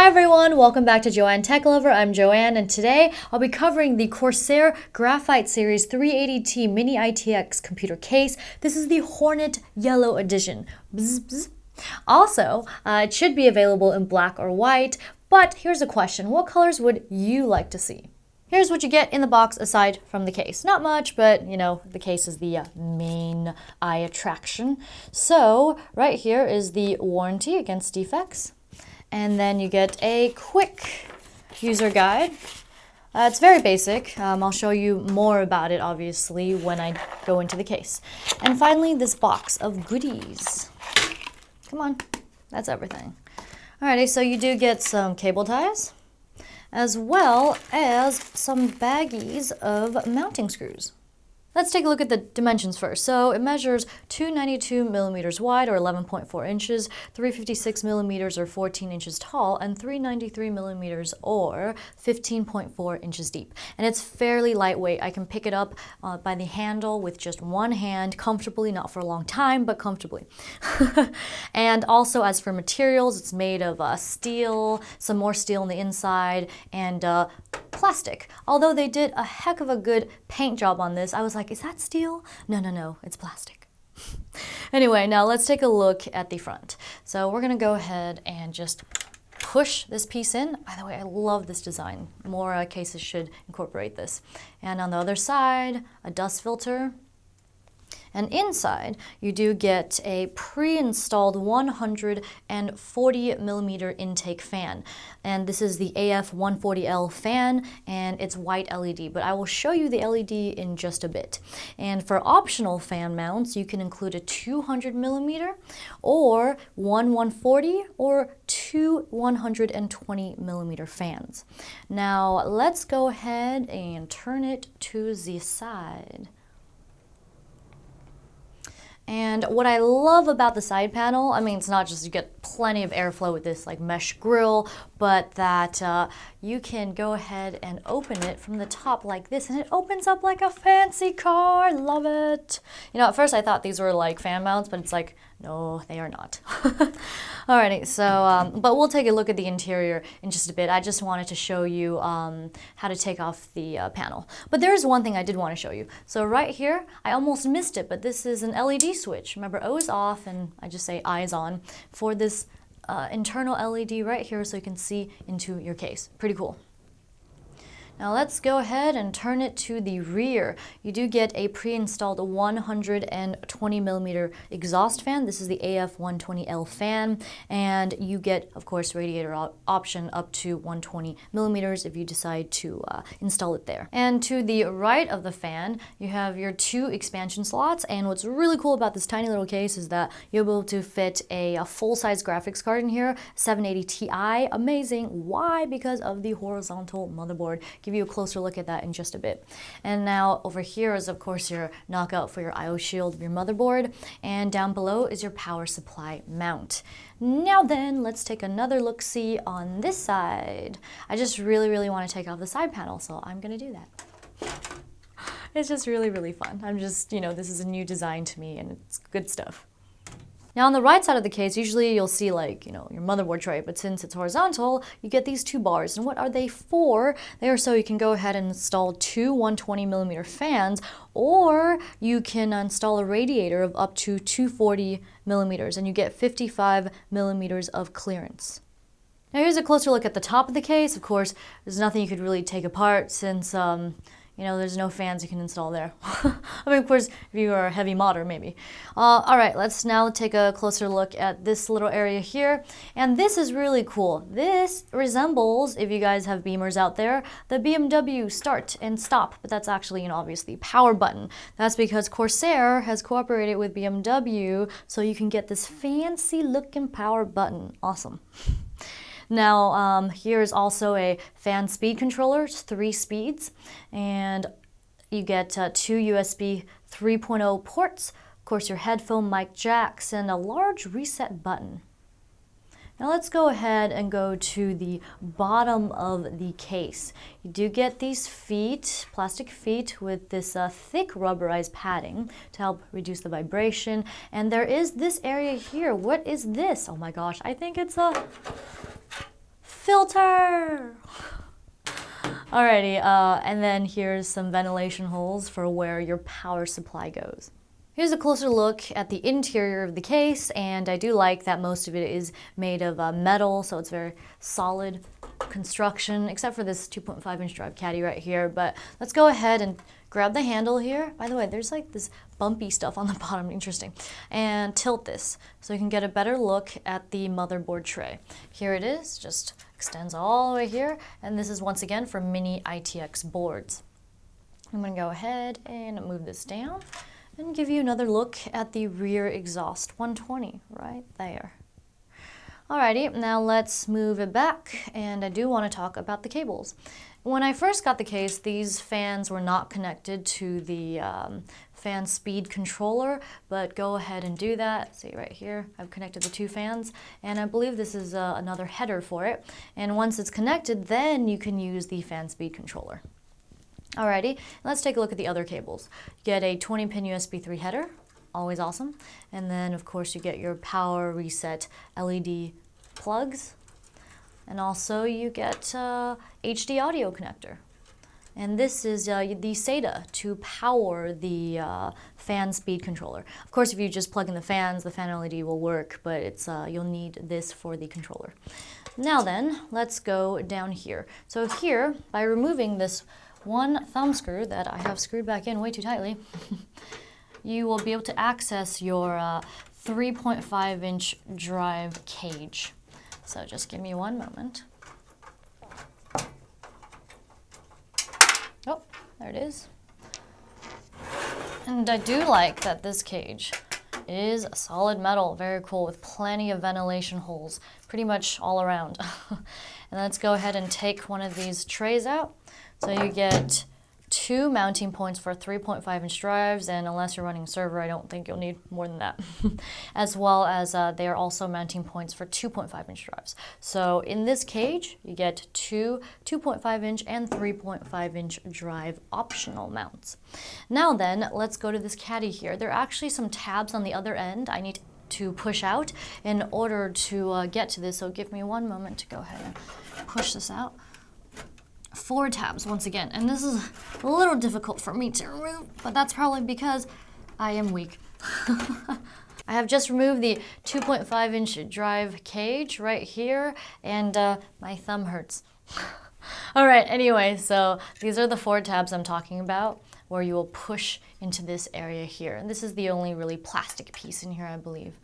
Hi everyone, welcome back to JoanneTechLover. I'm Joanne, and today I'll be covering the Corsair Graphite Series 380T Mini ITX computer case. This is the Hornet Yellow Edition. Bzz, bzz. Also, it should be available in black or white, but here's a question. What colors would you like to see? Here's what you get in the box aside from the case. Not much, but you know, the case is the main eye attraction. So right here is the warranty against defects. And then you get a quick user guide. It's very basic. I'll show you more about it, obviously, when I go into the case. And finally, this box of goodies. Come on, that's everything. Alrighty, so you do get some cable ties, as well as some baggies of mounting screws. Let's take a look at the dimensions first. So it measures 292 millimeters wide, or 11.4 inches, 356 millimeters, or 14 inches tall, and 393 millimeters, or 15.4 inches deep. And it's fairly lightweight. I can pick it up by the handle with just one hand, comfortably, not for a long time, but comfortably. And also, as for materials, it's made of steel, some more steel on the inside, and plastic. Although they did a heck of a good paint job on this, I was like, is that steel? No, it's plastic. Anyway, now let's take a look at the front. So we're gonna go ahead and just push this piece in. By the way, I love this design. More cases should incorporate this. And on the other side, a dust filter. And inside, you do get a pre-installed 140 millimeter intake fan. And this is the AF140L fan, and it's white LED, but I will show you the LED in just a bit. And for optional fan mounts, you can include a 200 millimeter, or one 140, or two 120 millimeter fans. Now, let's go ahead and turn it to the side. And what I love about the side panel, I mean, it's not just you get plenty of airflow with this like mesh grill, but that you can go ahead and open it from the top like this, and it opens up like a fancy car. Love it. You know, at first I thought these were like fan mounts, but it's like, no, they are not. Alrighty, so, but we'll take a look at the interior in just a bit. I just wanted to show you how to take off the panel. But there's one thing I did want to show you. So right here, I almost missed it, but this is an LED switch. Remember, O is off, and I just say I is on for this internal LED right here, so you can see into your case. Pretty cool. Now let's go ahead and turn it to the rear. You do get a pre-installed 120 millimeter exhaust fan. This is the AF120L fan, and you get, of course, radiator option up to 120 millimeters if you decide to install it there. And to the right of the fan, you have your two expansion slots, and what's really cool about this tiny little case is that you'll be able to fit a full-size graphics card in here, 780 Ti. Amazing. Why? Because of the horizontal motherboard. Give you a closer look at that in just a bit. And now over here is, of course, your knockout for your I/O shield of your motherboard, and down below is your power supply mount. Now then, let's take another look-see on this side. I just really want to take off the side panel, so I'm gonna do that. It's just really fun. I'm just, you know, this is a new design to me, and it's good stuff. Now on the right side of the case, usually you'll see like, you know, your motherboard tray, but since it's horizontal, you get these two bars. And what are they for? They are so you can go ahead and install two 120 millimeter fans, or you can install a radiator of up to 240 millimeters, and you get 55 millimeters of clearance. Now here's a closer look at the top of the case. Of course, there's nothing you could really take apart since you know, there's no fans you can install there. I mean, of course, if you are a heavy modder, maybe. All right, let's now take a closer look at this little area here. And this is really cool. This resembles, if you guys have Beamers out there, the BMW start and stop. But that's actually, you know, obviously power button. That's because Corsair has cooperated with BMW, so you can get this fancy looking power button. Awesome. Now, here's also a fan speed controller, it's 3 speeds, and you get two USB 3.0 ports, of course your headphone mic jacks, and a large reset button. Now let's go ahead and go to the bottom of the case. You do get these feet, plastic feet with this thick rubberized padding to help reduce the vibration, and there is this area here. What is this? Oh my gosh, I think it's a filter. Alrighty, and then here's some ventilation holes for where your power supply goes. Here's a closer look at the interior of the case, and I do like that most of it is made of metal, so it's very solid construction, except for this 2.5-inch drive caddy right here. But let's go ahead and grab the handle here. By the way, there's like this bumpy stuff on the bottom, interesting. And tilt this so you can get a better look at the motherboard tray. Here it is, just extends all the way here, and this is once again for Mini ITX boards. I'm gonna go ahead and move this down and give you another look at the rear exhaust 120 right there. Alrighty, now let's move it back, and I do want to talk about the cables. When I first got the case, these fans were not connected to the fan speed controller, but go ahead and do that. See right here, I've connected the two fans, and I believe this is another header for it. And once it's connected, then you can use the fan speed controller. Alrighty, let's take a look at the other cables. You get a 20-pin USB 3 header, always awesome. And then, of course, you get your power reset LED plugs. And also you get HD audio connector. And this is the SATA to power the fan speed controller. Of course, if you just plug in the fans, the fan LED will work, but it's you'll need this for the controller. Now then, let's go down here. So here, by removing this one thumb screw that I have screwed back in way too tightly, you will be able to access your 3.5-inch drive cage. So just give me one moment. Oh, there it is. And I do like that this cage is solid metal, very cool, with plenty of ventilation holes, pretty much all around. And let's go ahead and take one of these trays out. So you get 2 mounting points for 3.5-inch drives, and unless you're running a server, I don't think you'll need more than that. As well as they are also mounting points for 2.5-inch drives. So in this cage, you get 2 2.5-inch and 3.5-inch drive optional mounts. Now then, let's go to this caddy here. There are actually some tabs on the other end I need to push out in order to get to this, so give me one moment to go ahead and push this out. 4 tabs once again, and this is a little difficult for me to remove, but that's probably because I am weak. I have just removed the 2.5-inch drive cage right here, and my thumb hurts. Alright, anyway, so these are the 4 tabs I'm talking about, where you will push into this area here. And this is the only really plastic piece in here, I believe.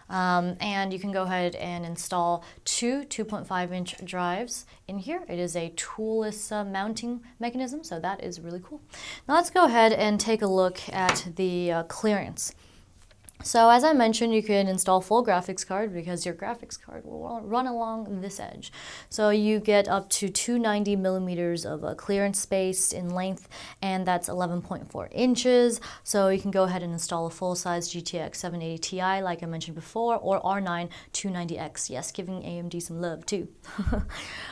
And you can go ahead and install 2 2.5-inch drives in here. It is a toolless mounting mechanism, so that is really cool. Now let's go ahead and take a look at the clearance. So as I mentioned, you can install full graphics card because your graphics card will run along this edge. So you get up to 290 millimeters of clearance space in length, and that's 11.4 inches. So you can go ahead and install a full-size GTX 780 Ti like I mentioned before, or R9 290X. Yes, giving AMD some love too.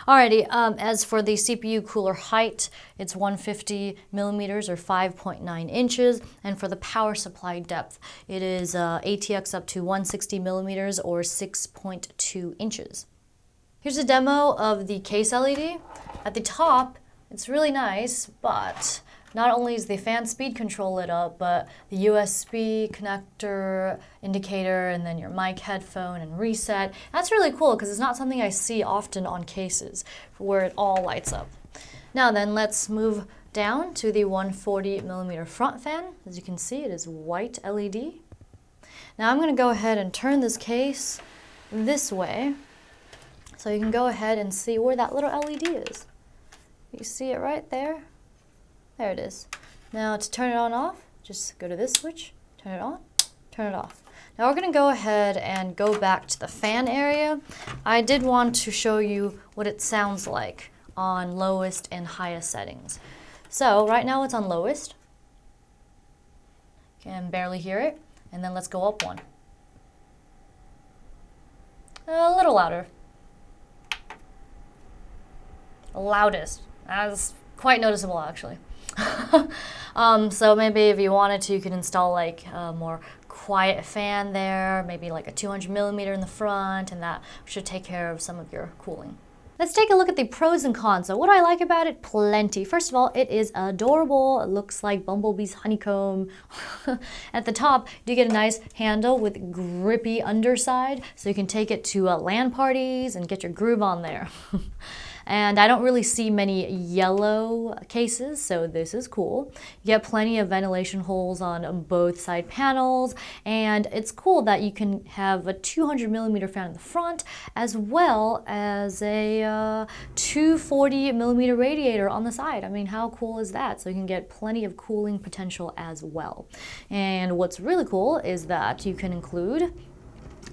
Alrighty, as for the CPU cooler height, it's 150 millimeters or 5.9 inches, and for the power supply depth, it is ATX up to 160 millimeters or 6.2 inches. Here's a demo of the case LED. At the top, it's really nice, but not only is the fan speed control lit up, but the USB connector indicator, and then your mic, headphone, and reset. That's really cool because it's not something I see often on cases where it all lights up. Now then, let's move down to the 140 millimeter front fan. As you can see, it is white LED. Now I'm going to go ahead and turn this case this way so you can go ahead and see where that little LED is. You see it right there? There it is. Now to turn it on off, just go to this switch, turn it on, turn it off. Now we're going to go ahead and go back to the fan area. I did want to show you what it sounds like on lowest and highest settings. So right now it's on lowest. You can barely hear it. And then let's go up one. A little louder. Loudest. That's quite noticeable, actually. So maybe if you wanted to, you could install like a more quiet fan there, maybe like a 200 millimeter in the front, and that should take care of some of your cooling. Let's take a look at the pros and cons. So what do I like about it? Plenty. First of all, it is adorable. It looks like Bumblebee's honeycomb. At the top, you get a nice handle with grippy underside, so you can take it to LAN parties and get your groove on there. And I don't really see many yellow cases, so this is cool. You get plenty of ventilation holes on both side panels, and it's cool that you can have a 200mm fan in the front, as well as a 240mm radiator on the side. I mean, how cool is that? So you can get plenty of cooling potential as well. And what's really cool is that you can include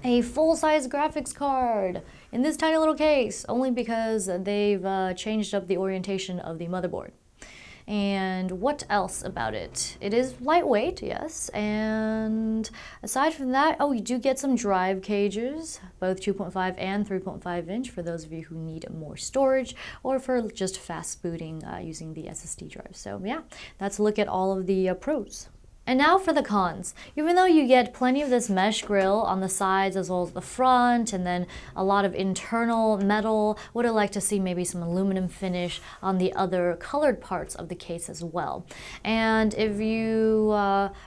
a full-size graphics card in this tiny little case, only because they've changed up the orientation of the motherboard. And what else about it? It is lightweight, yes, and aside from that, oh, you do get some drive cages, both 2.5 and 3.5 inch for those of you who need more storage or for just fast booting using the SSD drive. So yeah, that's a look at all of the pros. And now for the cons. Even though you get plenty of this mesh grille on the sides as well as the front, and then a lot of internal metal, would have liked to see maybe some aluminum finish on the other colored parts of the case as well. And if you,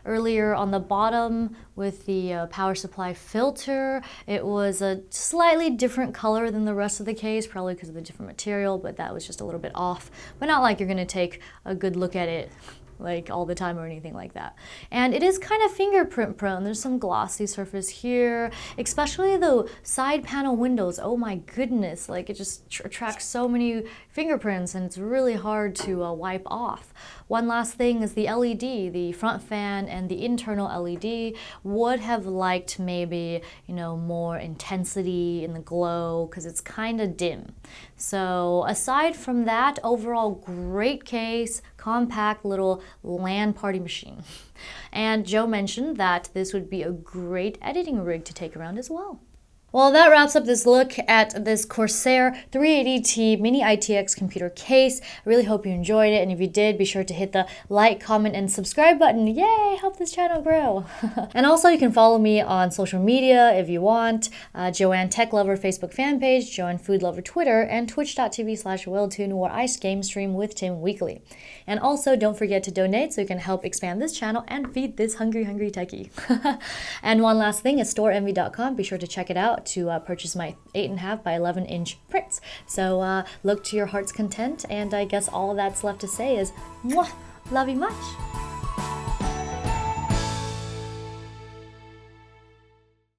earlier on the bottom with the power supply filter, it was a slightly different color than the rest of the case, probably because of the different material, but that was just a little bit off. But not like you're gonna take a good look at it like all the time or anything like that. And it is kind of fingerprint prone. There's some glossy surface here, especially the side panel windows. Oh my goodness, like it just attracts so many fingerprints and it's really hard to wipe off. One last thing is the LED, the front fan and the internal LED. Would have liked maybe, you know, more intensity in the glow because it's kind of dim. So aside from that, overall great case, compact little LAN party machine. And Joe mentioned that this would be a great editing rig to take around as well. Well, that wraps up this look at this Corsair 380T Mini ITX computer case. I really hope you enjoyed it, and if you did, be sure to hit the like, comment, and subscribe button. Yay! Help this channel grow. And also, you can follow me on social media if you want. JoanneTechLover Facebook fan page, Joanne Food Lover Twitter, and twitch.tv/WillTune, where I game stream with Tim weekly. And also, don't forget to donate so you can help expand this channel and feed this hungry techie. And one last thing is Storenvy.com. Be sure to check it out to purchase my 8.5 by 11 inch prints. So look to your heart's content, and I guess all that's left to say is mwah, love you much.